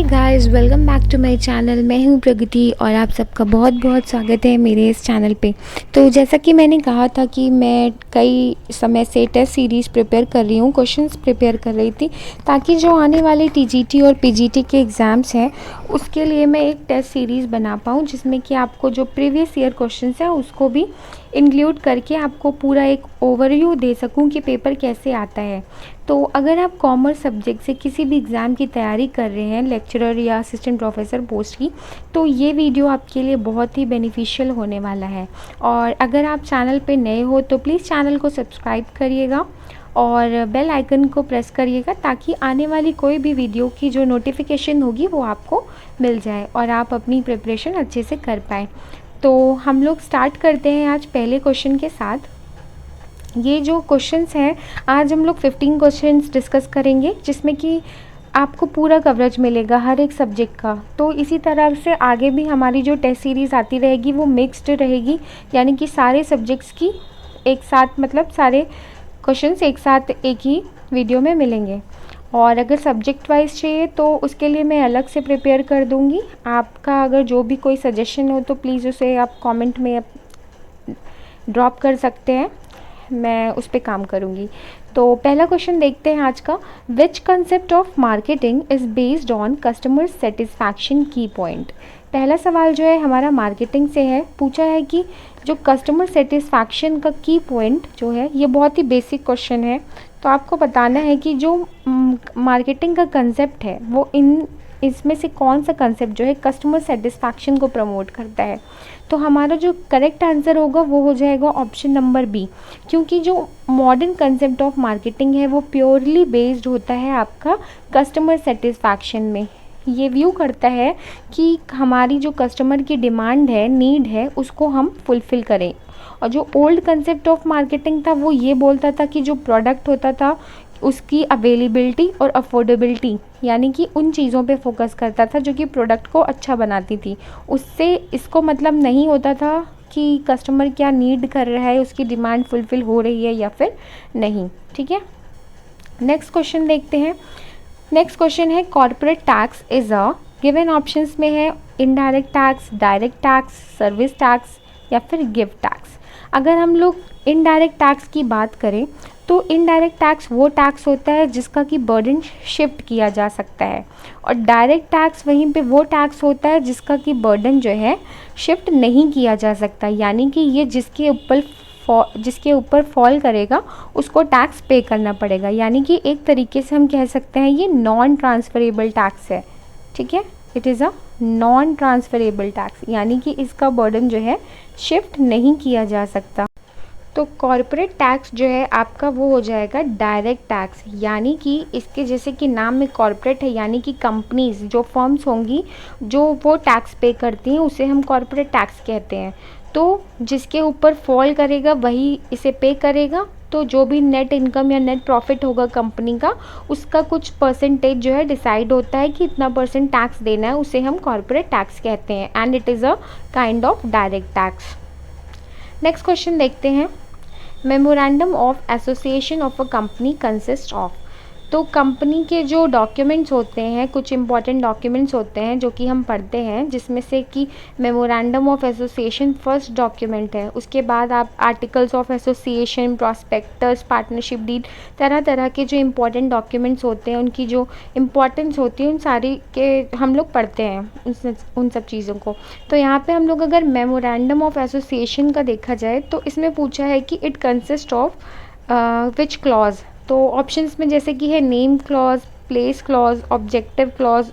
Guys, welcome back to my channel. मैं हूं प्रगति और आप सबका बहुत बहुत स्वागत है मेरे इस चैनल पे। तो जैसा कि मैंने कहा था कि मैं कई समय से टेस्ट सीरीज़ प्रिपेयर कर रही हूं, क्वेश्चंस प्रिपेयर कर रही थी, ताकि जो आने वाले टीजीटी और पीजीटी के एग्ज़ाम्स हैं उसके लिए मैं एक टेस्ट सीरीज़ बना पाऊँ, जिसमें कि आपको जो प्रीवियस ईयर क्वेश्चंस हैं उसको भी इंक्लूड करके आपको पूरा एक ओवरव्यू दे सकूं कि पेपर कैसे आता है। तो अगर आप कॉमर्स सब्जेक्ट से किसी भी एग्ज़ाम की तैयारी कर रहे हैं, लेक्चरर या असिस्टेंट प्रोफेसर पोस्ट की, तो ये वीडियो आपके लिए बहुत ही बेनिफिशियल होने वाला है। और अगर आप चैनल पे नए हो तो प्लीज़ चैनल को सब्सक्राइब करिएगा और बेल आइकन को प्रेस करिएगा, ताकि आने वाली कोई भी वीडियो की जो नोटिफिकेशन होगी वो आपको मिल जाए और आप अपनी प्रिपरेशन अच्छे से कर पाएँ। तो हम लोग स्टार्ट करते हैं आज पहले क्वेश्चन के साथ। ये जो क्वेश्चंस हैं, आज हम लोग 15 क्वेश्चंस डिस्कस करेंगे, जिसमें कि आपको पूरा कवरेज मिलेगा हर एक सब्जेक्ट का। तो इसी तरह से आगे भी हमारी जो टेस्ट सीरीज़ आती रहेगी वो मिक्स्ड रहेगी, यानी कि सारे सब्जेक्ट्स की एक साथ, मतलब सारे क्वेश्चंस एक साथ एक ही वीडियो में मिलेंगे। और अगर सब्जेक्ट वाइज चाहिए तो उसके लिए मैं अलग से प्रिपेयर कर दूँगी। आपका अगर जो भी कोई सजेशन हो तो प्लीज़ उसे आप कमेंट में ड्रॉप कर सकते हैं, मैं उस पर काम करूँगी। तो पहला क्वेश्चन देखते हैं आज का। Which concept of marketing is based on customer satisfaction की पॉइंट। पहला सवाल जो है हमारा मार्केटिंग से है। पूछा है कि जो कस्टमर सेटिस्फैक्शन का की पॉइंट जो है, ये बहुत ही बेसिक क्वेश्चन है। तो आपको बताना है कि जो मार्केटिंग का कंसेप्ट है वो इसमें से कौन सा कंसेप्ट जो है कस्टमर सेटिस्फैक्शन को प्रमोट करता है। तो हमारा जो करेक्ट आंसर होगा वो हो जाएगा ऑप्शन नंबर बी, क्योंकि जो मॉडर्न कंसेप्ट ऑफ मार्केटिंग है वो प्योरली बेस्ड होता है आपका कस्टमर सेटिस्फैक्शन में। ये व्यू करता है कि हमारी जो कस्टमर की डिमांड है, नीड है, उसको हम फुलफ़िल करें। और जो ओल्ड कंसेप्ट ऑफ मार्केटिंग था वो ये बोलता था कि जो प्रोडक्ट होता था उसकी अवेलेबिलिटी और अफोर्डेबिलिटी, यानी कि उन चीज़ों पे फोकस करता था जो कि प्रोडक्ट को अच्छा बनाती थी। उससे इसको मतलब नहीं होता था कि कस्टमर क्या नीड कर रहा है, उसकी डिमांड फुलफ़िल हो रही है या फिर नहीं। ठीक है, नेक्स्ट क्वेश्चन देखते हैं। नेक्स्ट क्वेश्चन है corporate tax is a, given options में है indirect tax, direct tax, service tax या फिर गिफ्ट टैक्स। अगर हम लोग इनडायरेक्ट टैक्स की बात करें तो इनडायरेक्ट टैक्स वो टैक्स होता है जिसका कि बर्डन शिफ्ट किया जा सकता है, और डायरेक्ट टैक्स वहीं पे वो टैक्स होता है जिसका कि बर्डन जो है शिफ्ट नहीं किया जा सकता, यानी कि ये जिसके ऊपर फॉल करेगा उसको टैक्स पे करना पड़ेगा। यानी कि एक तरीके से हम कह सकते हैं ये नॉन ट्रांसफरेबल टैक्स है। ठीक है, it is a non transferable tax, यानी कि इसका बर्डन जो है शिफ्ट नहीं किया जा सकता। तो कॉर्पोरेट टैक्स जो है आपका वो हो जाएगा डायरेक्ट टैक्स, यानी कि इसके जैसे कि नाम में कॉर्पोरेट है, यानी कि कंपनीज जो फर्म्स होंगी जो वो टैक्स पे करती हैं उसे हम कॉर्पोरेट टैक्स कहते हैं। तो जिसके ऊपर फॉल करेगा वही इसे पे करेगा। तो जो भी नेट इनकम या नेट प्रॉफिट होगा कंपनी का, उसका कुछ परसेंटेज जो है डिसाइड होता है कि इतना परसेंट टैक्स देना है, उसे हम कॉर्पोरेट टैक्स कहते हैं, and it is a kind of direct tax. Next question देखते हैं। Memorandum of association of a company consist of. तो कंपनी के जो डॉक्यूमेंट्स होते हैं, कुछ इंपॉर्टेंट डॉक्यूमेंट्स होते हैं जो कि हम पढ़ते हैं, जिसमें से कि memorandum of association first document है। उसके बाद आप articles of association, prospectus, partnership deed, तरह तरह के जो इंपॉर्टेंट डॉक्यूमेंट्स होते हैं उनकी जो इम्पोर्टेंस होती है उन सारी के हम लोग पढ़ते हैं उन सब चीज़ों को। तो यहाँ पे हम लोग अगर मेमोरेंडम ऑफ एसोसिएशन का देखा जाए तो इसमें पूछा है कि it consist of which clause. तो ऑप्शंस में जैसे कि है name clause, place clause, objective clause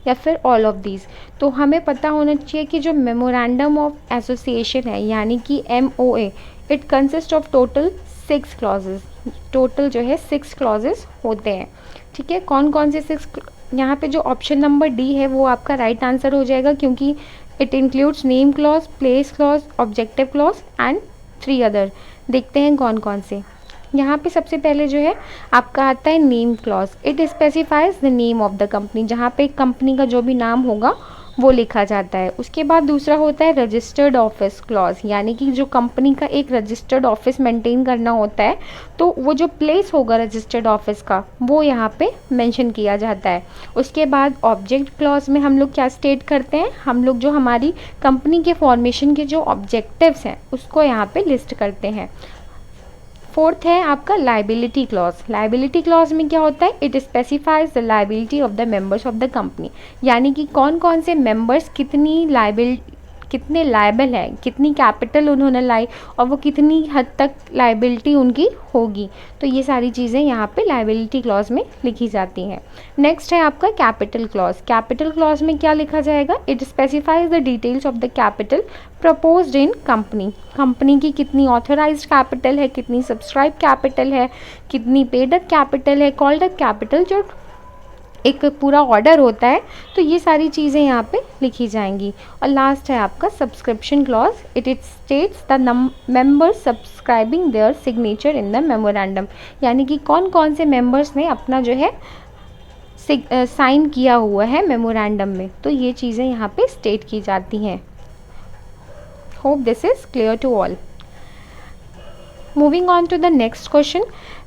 या फिर ऑल ऑफ दीज। तो हमें पता होना चाहिए कि जो मेमोरेंडम ऑफ एसोसिएशन है, यानी कि MOA, it consist of total 6 clauses. Total जो है 6 क्लॉजेज होते हैं। ठीक है, कौन कौन से 6? यहाँ पे जो ऑप्शन नंबर डी है वो आपका राइट आंसर हो जाएगा, क्योंकि it includes name clause, place clause, objective clause and 3 other. देखते हैं कौन कौन से। यहाँ पे सबसे पहले जो है आपका आता है name clause. It specifies the name of the company. जहाँ पे कंपनी का जो भी नाम होगा वो लिखा जाता है। उसके बाद दूसरा होता है रजिस्टर्ड ऑफिस क्लॉज, यानी कि जो कंपनी का एक रजिस्टर्ड ऑफिस मेंटेन करना होता है, तो वो जो प्लेस होगा रजिस्टर्ड ऑफिस का वो यहाँ पे मेंशन किया जाता है। उसके बाद ऑब्जेक्ट क्लॉज में हम लोग क्या स्टेट करते हैं, हम लोग जो हमारी कंपनी के फॉर्मेशन के जो ऑब्जेक्टिव्स हैं उसको यहाँ पे लिस्ट करते हैं। फोर्थ है आपका लाइबिलिटी क्लॉज। लाइबिलिटी क्लॉज में क्या होता है, it specifies the liability of the members of the company, यानी कि कौन कौन से मेंबर्स कितने लायबल है, कितनी कैपिटल उन्होंने लाई और वो कितनी हद तक लाइबिलिटी उनकी होगी। तो ये सारी चीज़ें यहाँ पे लाइबिलिटी क्लॉज में लिखी जाती हैं। नेक्स्ट है आपका कैपिटल क्लॉज। कैपिटल क्लॉज में क्या लिखा जाएगा, it specifies the details of the capital proposed in company. Company की कितनी ऑथराइज्ड कैपिटल है, कितनी सब्सक्राइब कैपिटल है, कितनी पेड अप कैपिटल है, कॉल्ड अप कैपिटल, जो एक पूरा ऑर्डर होता है। तो ये सारी चीज़ें यहाँ पे लिखी जाएंगी। और लास्ट है आपका subscription clause. It states the members subscribing there signature in the memorandum, यानी कि कौन कौन से मेंबर्स ने अपना जो है साइन किया हुआ है मेमोरेंडम में। तो ये चीज़ें यहाँ पे स्टेट की जाती हैं। Hope this is clear to all. Moving on to the next question,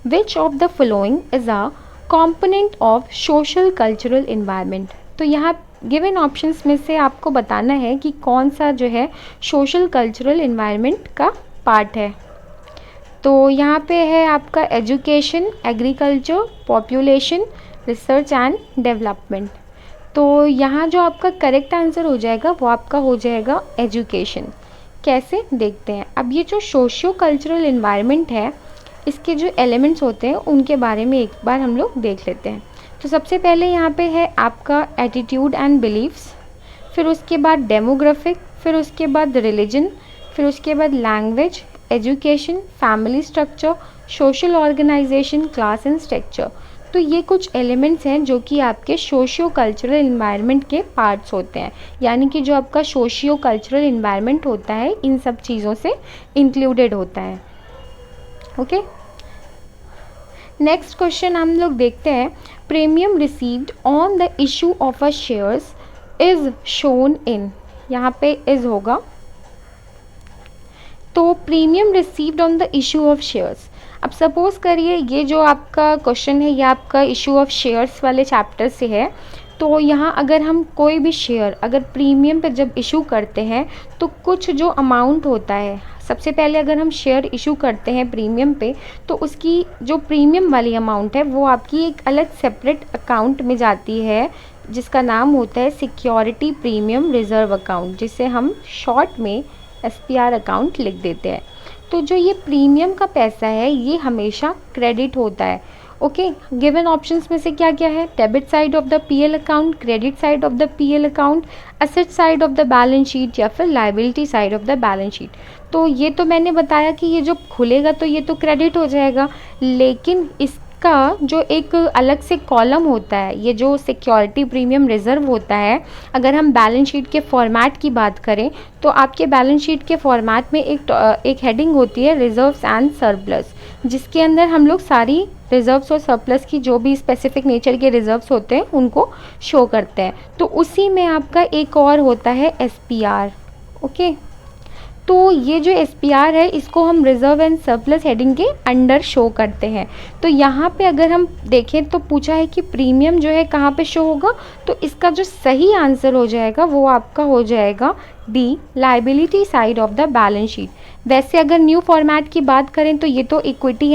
which of the following is a component of social cultural environment. तो यहाँ गिवन ऑप्शंस में से आपको बताना है कि कौन सा जो है सोशल कल्चरल इन्वायरमेंट का पार्ट है। तो यहाँ पे है आपका education, agriculture, population, research and development. तो यहाँ जो आपका करेक्ट आंसर हो जाएगा वो आपका हो जाएगा एजुकेशन। कैसे देखते हैं। अब ये जो सोशियो कल्चरल इन्वायरमेंट है, इसके जो एलिमेंट्स होते हैं उनके बारे में एक बार हम लोग देख लेते हैं। तो सबसे पहले यहाँ पे है आपका एटीट्यूड एंड बिलीव्स, फिर उसके बाद डेमोग्राफिक, फिर उसके बाद रिलीजन, फिर उसके बाद language, education, family structure, social organisation, class and structure. तो ये कुछ एलिमेंट्स हैं जो कि आपके सोशियो कल्चरल इन्वायरमेंट के पार्ट्स होते हैं, यानी कि जो आपका सोशियो कल्चरल इन्वायरमेंट होता है इन सब चीज़ों से इंक्लूडेड होता है। ओके, नेक्स्ट क्वेश्चन हम लोग देखते हैं। Premium received on the issue of a shares is shown in, यहाँ पे इज होगा। तो premium received on the issue of shares, अब सपोज करिए ये जो आपका क्वेश्चन है ये आपका इशू ऑफ शेयर्स वाले चैप्टर से है। तो यहाँ अगर हम कोई भी शेयर अगर प्रीमियम पे जब इशू करते हैं तो कुछ जो अमाउंट होता है, सबसे पहले अगर हम शेयर इशू करते हैं प्रीमियम पे तो उसकी जो प्रीमियम वाली अमाउंट है वो आपकी एक अलग सेपरेट अकाउंट में जाती है जिसका नाम होता है सिक्योरिटी प्रीमियम रिजर्व अकाउंट, जिसे हम शॉर्ट में SPR अकाउंट लिख देते हैं। तो जो ये प्रीमियम का पैसा है ये हमेशा क्रेडिट होता है। ओके, गिवन ऑप्शंस में से क्या क्या है, debit side of the PL account, credit side of the PL account, asset side of the balance sheet या फिर liability side of the balance sheet. तो ये तो मैंने बताया कि ये जो खुलेगा तो ये तो क्रेडिट हो जाएगा, लेकिन इसका जो एक अलग से कॉलम होता है, ये जो सिक्योरिटी प्रीमियम रिजर्व होता है, अगर हम बैलेंस शीट के फॉर्मेट की बात करें तो आपके बैलेंस शीट के फॉर्मेट में एक हेडिंग होती है रिजर्व्स एंड सरप्लस, जिसके अंदर हम लोग सारी रिजर्व्स और सरप्लस की जो भी स्पेसिफिक नेचर के रिजर्व्स होते हैं उनको शो करते हैं। तो उसी में आपका एक और होता है SPR। ओके, तो ये जो SPR है इसको हम रिजर्व एंड सरप्लस हेडिंग के अंडर शो करते हैं। तो यहाँ पे अगर हम देखें तो पूछा है कि प्रीमियम जो है कहाँ पे शो होगा, तो इसका जो सही आंसर हो जाएगा वो आपका हो जाएगा D, liability side of the balance sheet. वैसे अगर न्यू फॉर्मेट की बात करें तो ये तो इक्विटी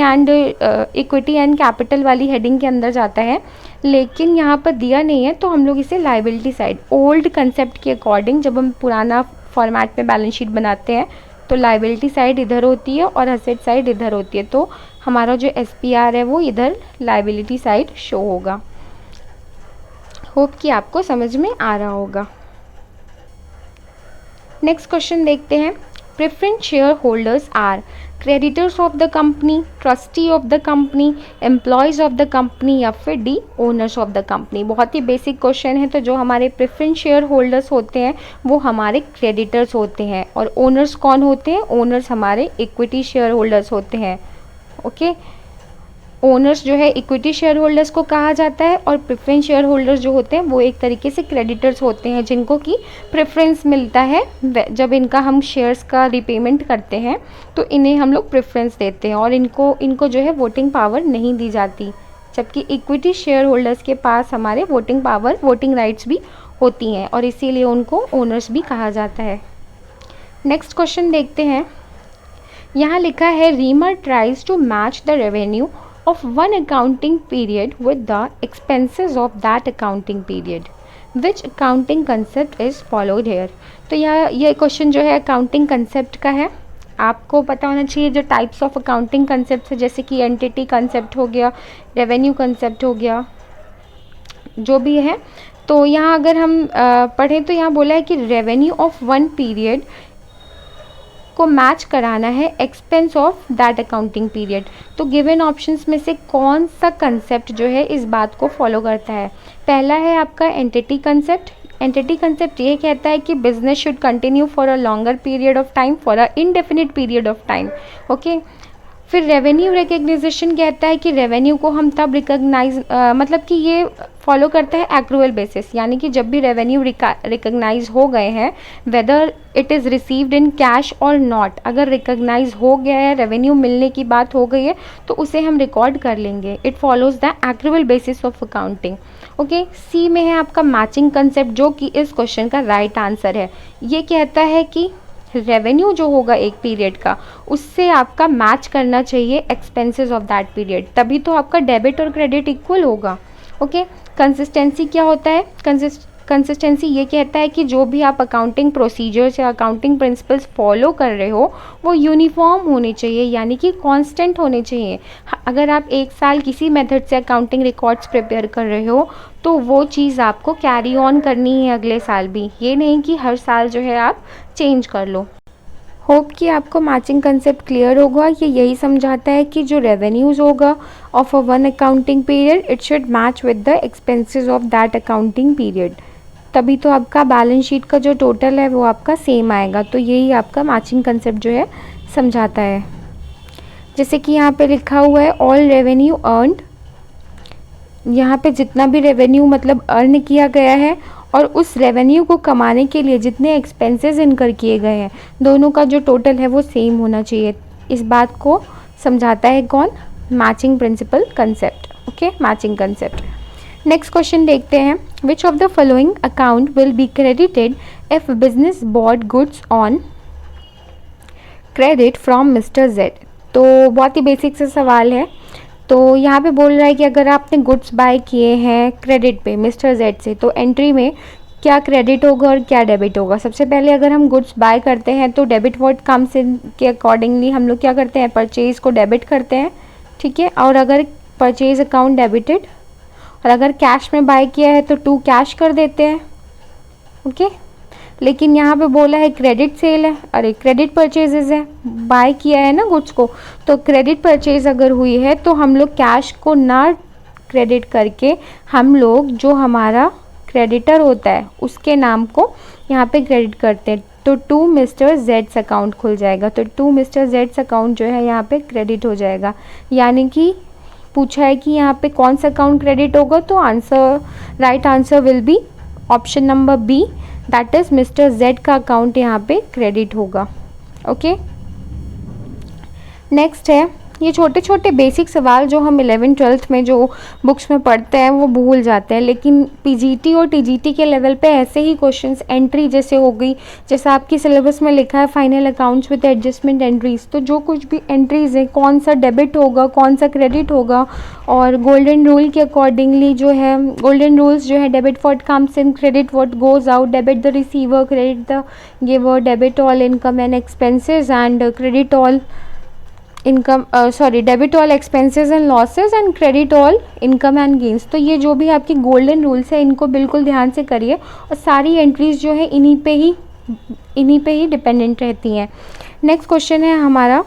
एंड कैपिटल वाली हेडिंग के अंदर जाता है, लेकिन यहाँ पर दिया नहीं है तो हम लोग इसे लाइबिलिटी साइड, ओल्ड कंसेप्ट के अकॉर्डिंग जब हम पुराना फॉर्मेट में बैलेंस शीट बनाते हैं तो लाइबिलिटी साइड इधर होती है और एसेट साइड इधर होती है, तो हमारा जो SPR है वो इधर लाइबिलिटी साइड शो होगा। होप कि आपको समझ में आ रहा होगा। नेक्स्ट क्वेश्चन देखते हैं। Preference share holders are creditors of the company, trustee of the company, employees of the company या फिर D, owners of the company. बहुत ही बेसिक क्वेश्चन है। तो जो हमारे प्रेफरेंस शेयर होल्डर्स होते हैं वो हमारे क्रेडिटर्स होते हैं, और ओनर्स कौन होते हैं, ओनर्स हमारे इक्विटी शेयर होल्डर्स होते हैं। ओके, ओनर्स जो है इक्विटी शेयर होल्डर्स को कहा जाता है, और प्रेफरेंस शेयर होल्डर्स जो होते हैं वो एक तरीके से क्रेडिटर्स होते हैं, जिनको कि प्रेफरेंस मिलता है जब इनका हम शेयर्स का रिपेमेंट करते हैं तो इन्हें हम लोग प्रेफरेंस देते हैं, और इनको जो है वोटिंग पावर नहीं दी जाती, जबकि इक्विटी शेयर होल्डर्स के पास हमारे वोटिंग पावर, वोटिंग राइट्स भी होती हैं, और इसीलिए उनको ओनर्स भी कहा जाता है। नेक्स्ट क्वेश्चन देखते हैं। यहाँ लिखा है reamer tries to match the revenue of one accounting period with the expenses of that accounting period. Which accounting concept is followed here? तो यह क्वेश्चन जो है अकाउंटिंग कंसेप्ट का है। आपको पता होना चाहिए जो टाइप्स ऑफ अकाउंटिंग कंसेप्ट है, जैसे कि एंटिटी कंसेप्ट हो गया, रेवेन्यू कंसेप्ट हो गया, जो भी है। तो यहाँ अगर हम पढ़ें तो यहाँ बोला है कि रेवेन्यू ऑफ वन पीरियड को मैच कराना है expense of that accounting period. तो गिवन ऑप्शंस में से कौन सा कंसेप्ट जो है इस बात को फॉलो करता है? पहला है आपका एंटिटी कंसेप्ट। एंटिटी कंसेप्ट ये कहता है कि business should continue for a longer period of time, for a indefinite period of time. Okay. फिर रेवेन्यू रिकग्निजेशन कहता है कि रेवेन्यू को हम तब रिकग्नाइज मतलब कि ये फॉलो करता है एक्रूअल बेसिस, यानी कि जब भी रेवेन्यू रिकग्नाइज हो गए हैं, whether it is received in cash और नॉट, अगर रिकग्नाइज हो गया है, रेवेन्यू मिलने की बात हो गई है, तो उसे हम रिकॉर्ड कर लेंगे। It follows the accrual basis of accounting. Okay. C में है आपका मैचिंग कंसेप्ट, जो कि इस क्वेश्चन का राइट आंसर है। ये कहता है कि रेवेन्यू जो होगा एक पीरियड का, उससे आपका मैच करना चाहिए एक्सपेंसेस ऑफ दैट पीरियड, तभी तो आपका डेबिट और क्रेडिट इक्वल होगा। ओके। कंसिस्टेंसी क्या होता है? कंसिस्टेंसी ये कहता है कि जो भी आप अकाउंटिंग प्रोसीजर्स या अकाउंटिंग प्रिंसिपल्स फॉलो कर रहे हो वो यूनिफॉर्म होने चाहिए, यानी कि कांस्टेंट होने चाहिए। अगर आप एक साल किसी मेथड से अकाउंटिंग रिकॉर्ड्स प्रिपेयर कर रहे हो तो वो चीज़ आपको कैरी ऑन करनी है अगले साल भी, ये नहीं कि हर साल जो है आप चेंज कर लो। होप कि आपको मैचिंग कंसेप्ट क्लियर होगा। ये यही समझाता है कि जो रेवेन्यूज़ होगा of a one accounting period, it should match with the expenses of that accounting period, तभी तो आपका बैलेंस शीट का जो टोटल है वो आपका सेम आएगा। तो यही आपका मैचिंग कंसेप्ट जो है समझाता है। जैसे कि यहाँ पे लिखा हुआ है ऑल रेवेन्यू अर्नड, यहाँ पे जितना भी रेवेन्यू मतलब अर्न किया गया है और उस रेवेन्यू को कमाने के लिए जितने एक्सपेंसेस इनकर किए गए हैं, दोनों का जो टोटल है वो सेम होना चाहिए। इस बात को समझाता है कौन? Matching principal concept. Okay, matching concept. Next question देखते हैं। विच of the following account will be credited if business bought goods on credit from mister Z? तो बहुत ही बेसिक सा सवाल है। तो यहाँ पे बोल रहा है कि अगर आपने गुड्स बाय किए हैं क्रेडिट पे मिस्टर जेड से, तो एंट्री में क्या क्रेडिट होगा और क्या डेबिट होगा? सबसे पहले अगर हम गुड्स बाय करते हैं तो डेबिट वर्ड कम्स इन के अकॉर्डिंगली हम लोग क्या करते हैं? परचेज को डेबिट करते हैं, ठीक है। और अगर परचेज अकाउंट डेबिटेड, और अगर कैश में बाय किया है तो टू कैश कर देते हैं। ओके। लेकिन यहाँ पे बोला है क्रेडिट सेल है, अरे क्रेडिट परचेजेस है, बाय किया है ना गुड्स को, तो क्रेडिट परचेज अगर हुई है तो हम लोग कैश को ना क्रेडिट करके हम लोग जो हमारा क्रेडिटर होता है उसके नाम को यहाँ पे क्रेडिट करते हैं, तो टू मिस्टर जेड्स अकाउंट खुल जाएगा। तो टू मिस्टर जेड्स अकाउंट जो है यहाँ पे क्रेडिट हो जाएगा। यानी कि पूछा है कि यहाँ पे कौन सा अकाउंट क्रेडिट होगा, तो answer, right answer will be option number B, that is mister Z का अकाउंट यहाँ पे क्रेडिट होगा। ओके। नेक्स्ट है, ये छोटे छोटे बेसिक सवाल जो हम 11th-12th में जो बुक्स में पढ़ते हैं वो भूल जाते हैं, लेकिन पीजीटी और टीजीटी के लेवल पे ऐसे ही क्वेश्चंस एंट्री जैसे हो गई, जैसा आपकी सिलेबस में लिखा है final accounts with adjustment entries, तो जो कुछ भी एंट्रीज है कौन सा डेबिट होगा कौन सा क्रेडिट होगा, और गोल्डन रूल के अकॉर्डिंगली जो है, गोल्डन रूल्स जो है, debit what comes in, credit what goes out, debit the receiver, credit the giver, debit all income and expenses and credit all income, debit all expenses and losses and credit all income and gains. तो ये जो भी आपके golden rules है इनको बिल्कुल ध्यान से करिए, और सारी एंट्रीज जो है इन्हीं पे ही डिपेंडेंट रहती हैं। नेक्स्ट क्वेश्चन है हमारा,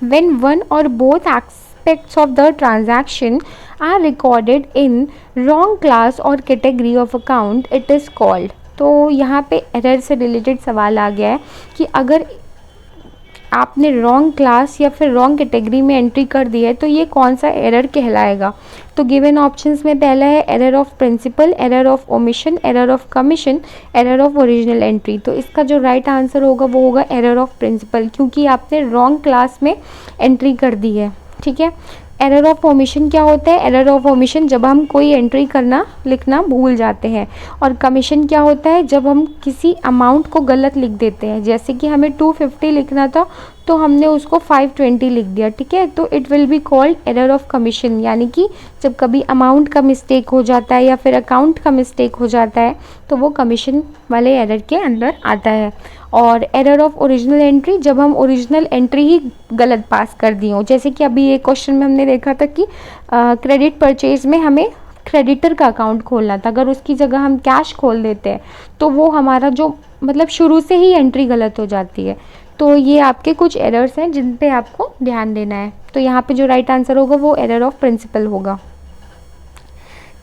व्हेन वन और both aspects of the transaction are recorded in wrong class और category of account it is called. तो यहाँ पे एरर से रिलेटेड सवाल आ गया है कि अगर आपने रॉन्ग क्लास या फिर रॉन्ग कैटेगरी में एंट्री कर दी है तो ये कौन सा एरर कहलाएगा। तो गिवन ऑप्शंस में पहला है error of principle, error of omission, error of commission, error of original entry. तो इसका जो राइट आंसर होगा वो होगा एरर ऑफ प्रिंसिपल, क्योंकि आपने रॉन्ग क्लास में एंट्री कर दी है। ठीक है। एरर ऑफ ओमिशन क्या होता है? एरर ऑफ ओमिशन जब हम कोई एंट्री करना लिखना भूल जाते हैं। और कमीशन क्या होता है? जब हम किसी अमाउंट को गलत लिख देते हैं, जैसे कि हमें 250 लिखना था तो हमने उसको 520 लिख दिया। ठीक है, तो it will be called error of commission, यानी कि जब कभी अमाउंट का मिस्टेक हो जाता है या फिर अकाउंट का मिस्टेक हो जाता है तो वो कमीशन वाले एरर के अंदर आता है। और एरर ऑफ ओरिजिनल एंट्री, जब हम ओरिजिनल एंट्री ही गलत पास कर दी हो, जैसे कि अभी एक क्वेश्चन में हमने देखा था कि क्रेडिट परचेज में हमें क्रेडिटर का अकाउंट खोलना था, अगर उसकी जगह हम कैश खोल देते हैं तो वो हमारा जो मतलब शुरू से ही एंट्री गलत हो जाती है। तो ये आपके कुछ एरर्स हैं जिन पे आपको ध्यान देना है। तो यहाँ पे जो राइट आंसर होगा वो एरर ऑफ प्रिंसिपल होगा।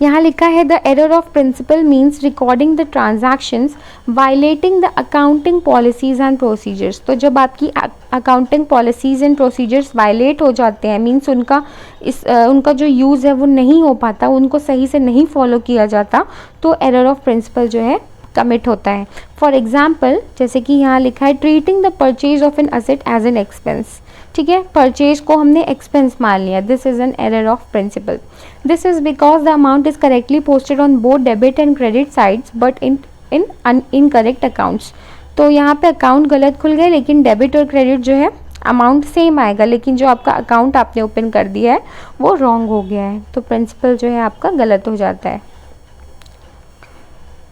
यहाँ लिखा है the error of principle means recording the transactions violating the accounting policies and procedures. तो जब आपकी accounting policies and procedures violate हो जाते हैं, मीन्स उनका जो यूज़ है वो नहीं हो पाता, उनको सही से नहीं फॉलो किया जाता, तो एरर ऑफ प्रिंसिपल जो है कमिट होता है। फॉर एग्जाम्पल, जैसे कि यहाँ लिखा है treating the purchase of an asset as an expense. ठीक है, परचेज को हमने एक्सपेंस मान लिया, this is an error of principle. This is because the amount is correctly posted on both debit and credit sides but in incorrect accounts. तो यहाँ पे account गलत खुल गए, लेकिन डेबिट और क्रेडिट जो है अमाउंट सेम आएगा, लेकिन जो आपका अकाउंट आपने ओपन कर दिया है वो रॉन्ग हो गया है, तो प्रिंसिपल जो है आपका गलत हो जाता है।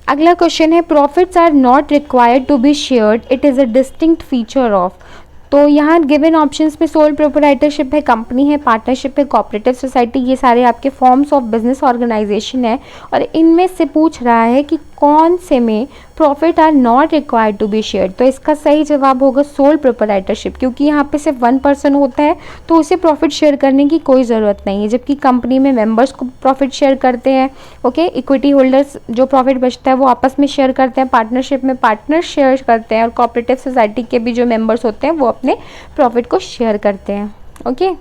अगला क्वेश्चन है profits are not required to be shared, it is a distinct feature of. तो यहाँ गिवन ऑप्शंस में सोल प्रोप्राइटरशिप है, कंपनी है, पार्टनरशिप है, कोऑपरेटिव सोसाइटी, ये सारे आपके फॉर्म्स ऑफ बिजनेस ऑर्गेनाइजेशन है। और इनमें से पूछ रहा है कि कौन से में profit are not required to be share. तो इसका सही जवाब होगा सोल प्रोप्राइटरशिप, क्योंकि यहाँ पे सिर्फ 1 पर्सन होता है तो उसे प्रॉफिट शेयर करने की कोई ज़रूरत नहीं है, जबकि कंपनी में मेंबर्स को प्रॉफिट शेयर करते हैं। ओके, इक्विटी होल्डर्स जो प्रॉफिट बचता है वो आपस में शेयर करते हैं, पार्टनरशिप में पार्टनर शेयर करते हैं, और कोऑपरेटिव सोसाइटी के भी जो मेंबर्स होते हैं वो अपने प्रॉफिट को शेयर करते हैं। ओके,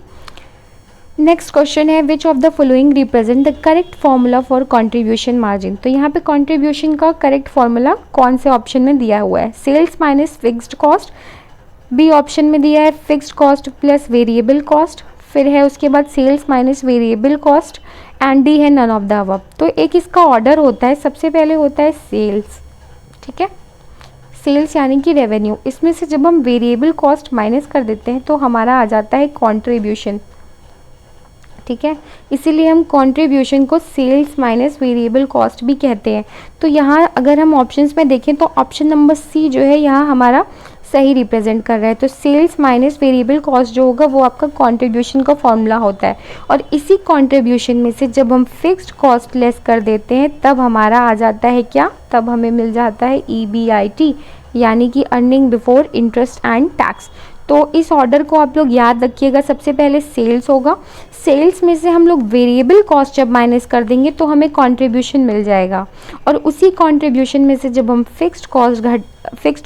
नेक्स्ट क्वेश्चन है विच of the following represent the correct formula for contribution margin. तो यहाँ पे कंट्रीब्यूशन का करेक्ट फॉर्मूला कौन से ऑप्शन में दिया हुआ है? Sales minus fixed cost, B option में दिया है fixed cost plus variable cost, फिर है उसके बाद sales minus variable cost, and D है नन ऑफ द अबव। तो एक इसका ऑर्डर होता है, सबसे पहले होता है सेल्स। ठीक है, सेल्स यानी कि रेवेन्यू, इसमें से जब हम वेरिएबल कॉस्ट माइनस कर देते हैं तो हमारा आ जाता है कंट्रीब्यूशन। ठीक है, इसीलिए हम कंट्रीब्यूशन को सेल्स माइनस वेरिएबल कॉस्ट भी कहते हैं। तो यहाँ अगर हम ऑप्शंस में देखें तो ऑप्शन नंबर सी जो है यहाँ हमारा सही रिप्रेजेंट कर रहा है। तो सेल्स माइनस वेरिएबल कॉस्ट जो होगा वो आपका कंट्रीब्यूशन का फॉर्मूला होता है, और इसी कंट्रीब्यूशन में से जब हम फिक्स्ड कॉस्ट लेस कर देते हैं तब हमारा आ जाता है क्या? तब हमें मिल जाता है EBIT, यानी कि earning before interest and tax. तो इस ऑर्डर को आप लोग याद रखिएगा, सबसे पहले सेल्स होगा, सेल्स में से हम लोग वेरिएबल कॉस्ट जब माइनस कर देंगे तो हमें कंट्रीब्यूशन मिल जाएगा, और उसी कंट्रीब्यूशन में से जब हम फिक्स्ड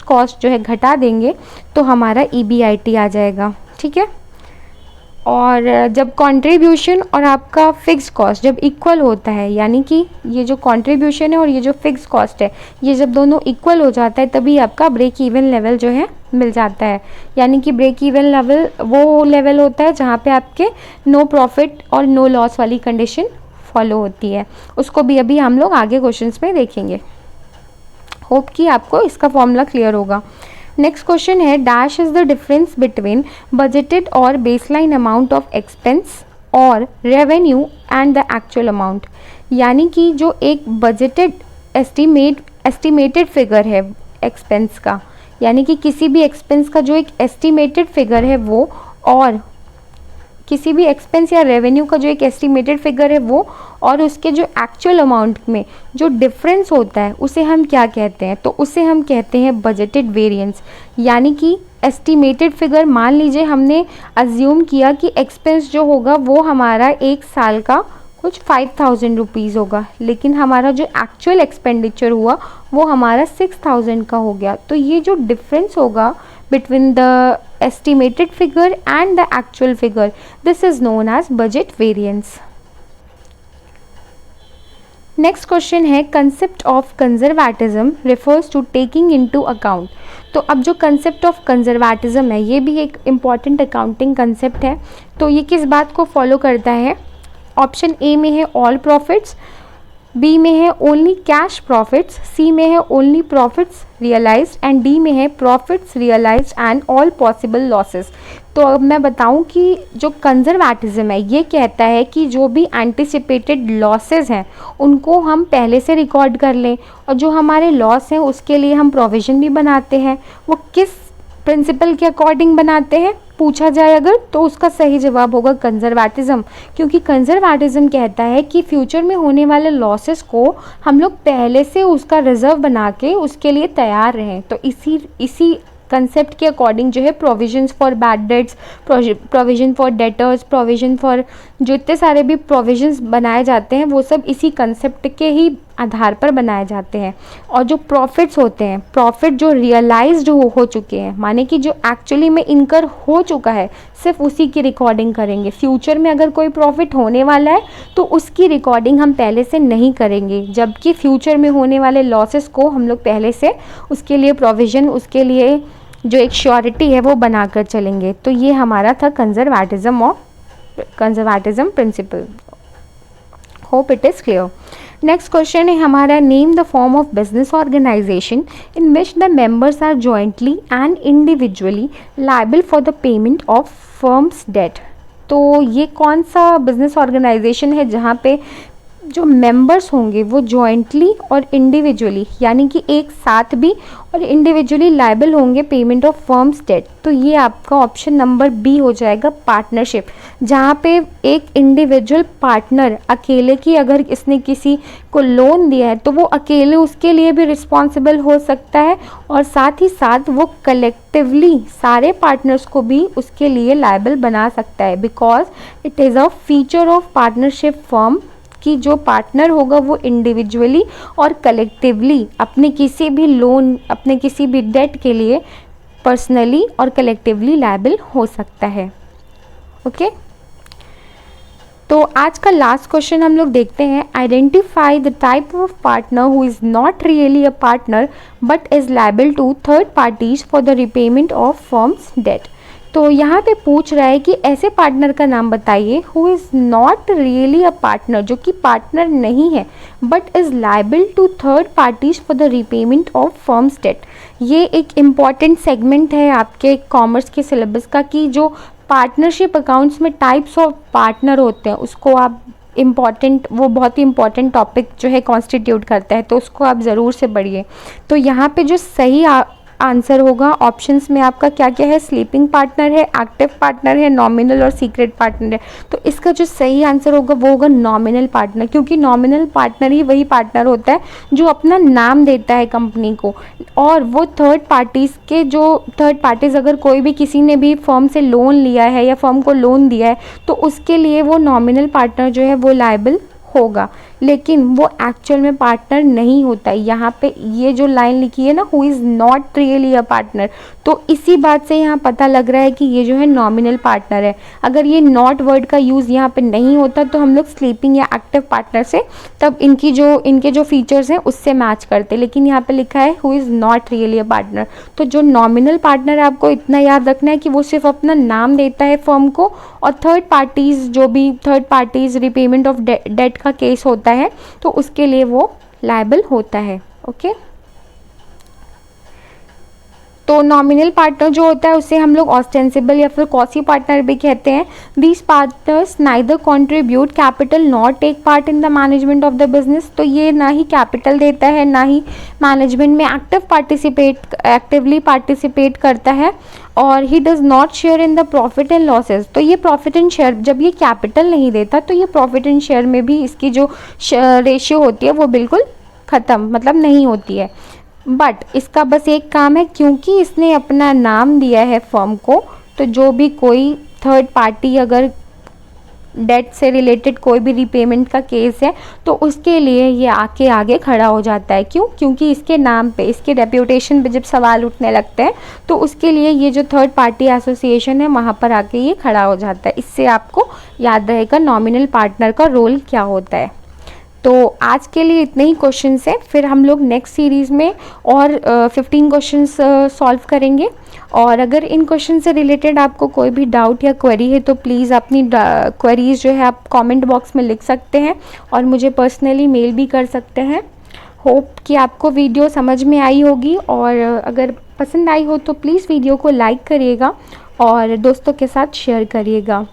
कॉस्ट जो है घटा देंगे तो हमारा EBIT आ जाएगा। ठीक है, और जब कंट्रीब्यूशन और आपका फिक्स्ड कॉस्ट जब इक्वल होता है, यानी कि ये जो कंट्रीब्यूशन है और ये जो फिक्स्ड कॉस्ट है ये जब दोनों इक्वल हो जाता है तभी आपका ब्रेक इवन लेवल जो है मिल जाता है। यानी कि ब्रेक इवन लेवल वो लेवल होता है जहाँ पे आपके नो प्रॉफिट और नो लॉस वाली कंडीशन फॉलो होती है, उसको भी अभी हम लोग आगे क्वेश्चंस में देखेंगे। होप कि आपको इसका फॉर्मूला क्लियर होगा। नेक्स्ट क्वेश्चन है dash is the difference between budgeted और बेसलाइन अमाउंट ऑफ एक्सपेंस और revenue and the actual amount. यानी कि जो एक बजटेड एस्टिमेटेड फिगर है एक्सपेंस का, यानी कि किसी भी एक्सपेंस का जो एक एस्टिमेटेड फिगर है वो, और किसी भी एक्सपेंस या रेवेन्यू का जो एक एस्टिमेटेड फिगर है वो, और उसके जो एक्चुअल अमाउंट में जो डिफरेंस होता है उसे हम क्या कहते हैं? तो उसे हम कहते हैं बजटेड वेरिएंस। यानी कि एस्टिमेटेड फिगर, मान लीजिए हमने अज्यूम किया कि एक्सपेंस जो होगा वो हमारा एक साल का कुछ 5000 रुपीज़ होगा, लेकिन हमारा जो एक्चुअल एक्सपेंडिचर हुआ वो हमारा 6000 का हो गया। तो ये जो डिफरेंस होगा between the estimated figure and the actual figure. This is known as budget variance. Next question है concept of conservatism refers to taking into account. तो अब जो कंसेप्ट ऑफ कंजर्वेटिज्म है ये भी एक इम्पॉर्टेंट अकाउंटिंग कंसेप्ट है. तो ये किस बात को फॉलो करता है? ऑप्शन ए में है ऑल प्रॉफिट्स, बी में है ओनली कैश प्रॉफिट्स, सी में है only profits realised and D में है profits realised and all possible losses. तो अब मैं बताऊं कि जो कंजर्वेटिज्म है ये कहता है कि जो भी एंटिसिपेटेड लॉसेस हैं उनको हम पहले से रिकॉर्ड कर लें, और जो हमारे लॉस हैं उसके लिए हम प्रोविज़न भी बनाते हैं. वो किस प्रिंसिपल के अकॉर्डिंग बनाते हैं पूछा जाए अगर, तो उसका सही जवाब होगा कंजर्वेटिज्म. क्योंकि कंजर्वेटिज्म कहता है कि फ्यूचर में होने वाले लॉसेस को हम लोग पहले से उसका रिजर्व बना के उसके लिए तैयार रहें. तो इसी कंसेप्ट के अकॉर्डिंग जो है provisions for bad debts, provision for debtors, provision for जो इतने सारे भी प्रोविजंस बनाए जाते हैं वो सब इसी कंसेप्ट के ही आधार पर बनाए जाते हैं. और जो प्रॉफिट्स होते हैं, प्रॉफिट जो रियलाइज्ड हो चुके हैं, माने कि जो एक्चुअली में इनकर हो चुका है, सिर्फ उसी की रिकॉर्डिंग करेंगे. फ्यूचर में अगर कोई प्रॉफिट होने वाला है तो उसकी रिकॉर्डिंग हम पहले से नहीं करेंगे, जबकि फ्यूचर में होने वाले लॉसेस को हम लोग पहले से उसके लिए प्रोविज़न, उसके लिए जो एक श्योरिटी है वो बनाकर चलेंगे. तो ये हमारा था conservatism principle. Hope it is clear. Next question है हमारा name the form of business organisation in which the members are jointly and individually liable for the payment of firm's debt. तो ये कौन सा बिजनेस ऑर्गेनाइजेशन है जहाँ पे जो मेंबर्स होंगे वो जॉइंटली और इंडिविजुअली, यानी कि एक साथ भी और इंडिविजुअली लायबल होंगे पेमेंट ऑफ फर्म्स डेट. तो ये आपका ऑप्शन नंबर बी हो जाएगा, पार्टनरशिप. जहाँ पे एक इंडिविजुअल पार्टनर अकेले की अगर इसने किसी को लोन दिया है तो वो अकेले उसके लिए भी रिस्पॉन्सिबल हो सकता है, और साथ ही साथ वो कलेक्टिवली सारे पार्टनर्स को भी उसके लिए लायबल बना सकता है. Because it is a feature of partnership firm कि जो पार्टनर होगा वो इंडिविजुअली और कलेक्टिवली अपने किसी भी लोन, अपने किसी भी डेट के लिए पर्सनली और कलेक्टिवली लायबल हो सकता है. ओके, तो आज का लास्ट क्वेश्चन हम लोग देखते हैं. Identify the type of partner who is not really a partner but is liable to third parties for the repayment of firm's debt. तो यहाँ पे पूछ रहा है कि ऐसे पार्टनर का नाम बताइए who is not really a partner, जो कि पार्टनर नहीं है but is liable to third parties for the repayment of firm's debt. ये एक इम्पॉर्टेंट सेगमेंट है आपके कॉमर्स के सिलेबस का कि जो पार्टनरशिप अकाउंट्स में टाइप्स ऑफ पार्टनर होते हैं उसको आप वो बहुत ही इम्पॉर्टेंट टॉपिक जो है कॉन्स्टिट्यूट करता है, तो उसको आप ज़रूर से पढ़िए. तो यहाँ पे जो सही आंसर होगा ऑप्शंस में आपका क्या क्या है, स्लीपिंग पार्टनर है, एक्टिव पार्टनर है, नॉमिनल और सीक्रेट पार्टनर है. तो इसका जो सही आंसर होगा वो होगा नॉमिनल पार्टनर, क्योंकि नॉमिनल पार्टनर ही वही पार्टनर होता है जो अपना नाम देता है कंपनी को, और वो थर्ड पार्टीज़ अगर कोई भी किसी ने भी फर्म से लोन लिया है या फर्म को लोन दिया है तो उसके लिए वो नॉमिनल पार्टनर जो है वो लायबल होगा, लेकिन वो एक्चुअल में पार्टनर नहीं होता है. यहाँ पे ये जो लाइन लिखी है ना, who is not really a partner, तो इसी बात से यहाँ पता लग रहा है कि ये जो है नॉमिनल पार्टनर है. अगर ये नॉट वर्ड का यूज़ यहाँ पे नहीं होता तो हम लोग स्लीपिंग या एक्टिव पार्टनर से तब इनके जो फीचर्स हैं उससे मैच करते, लेकिन यहाँ पे लिखा है who is not really a partner. तो जो नॉमिनल पार्टनर है आपको इतना याद रखना है कि वो सिर्फ अपना नाम देता है फर्म को, और third parties repayment of debt का केस होता है तो उसके लिए वो लायबल होता है. ओके, तो नॉमिनल पार्टनर जो होता है उसे हम लोग ऑस्टेंसिबल या फिर कॉसी पार्टनर भी कहते हैं. These partners neither contribute capital not take part in the management of the business. तो ये ना ही कैपिटल देता है ना ही मैनेजमेंट में एक्टिवली पार्टिसिपेट करता है, और ही does not share in the profit and losses. तो ये प्रॉफिट एंड शेयर, जब ये कैपिटल नहीं देता तो ये प्रॉफिट एंड शेयर में भी इसकी जो रेशियो होती है वो बिल्कुल ख़त्म, मतलब नहीं होती है. बट इसका बस एक काम है, क्योंकि इसने अपना नाम दिया है फर्म को, तो जो भी कोई थर्ड पार्टी अगर डेट से रिलेटेड कोई भी रीपेमेंट का केस है, तो उसके लिए ये आके आगे खड़ा हो जाता है। क्यों? क्योंकि इसके नाम पे, इसके रेप्यूटेशन पे जब सवाल उठने लगते हैं तो उसके लिए ये जो थर्ड पार्टी एसोसिएशन है वहाँ पर आके ये खड़ा हो जाता है। इससे आपको याद रहेगा नॉमिनल पार्टनर का रोल क्या होता है। तो आज के लिए इतने ही क्वेश्चंस हैं, फिर हम लोग नेक्स्ट सीरीज़ में और 15 क्वेश्चंस सॉल्व करेंगे। और अगर इन क्वेश्चन से रिलेटेड आपको कोई भी डाउट या क्वेरी है तो प्लीज़ अपनी क्वेरीज जो है आप कमेंट बॉक्स में लिख सकते हैं और मुझे पर्सनली मेल भी कर सकते हैं। होप कि आपको वीडियो समझ में आई होगी, और अगर पसंद आई हो तो प्लीज़ वीडियो को लाइक करिएगा और दोस्तों के साथ शेयर करिएगा।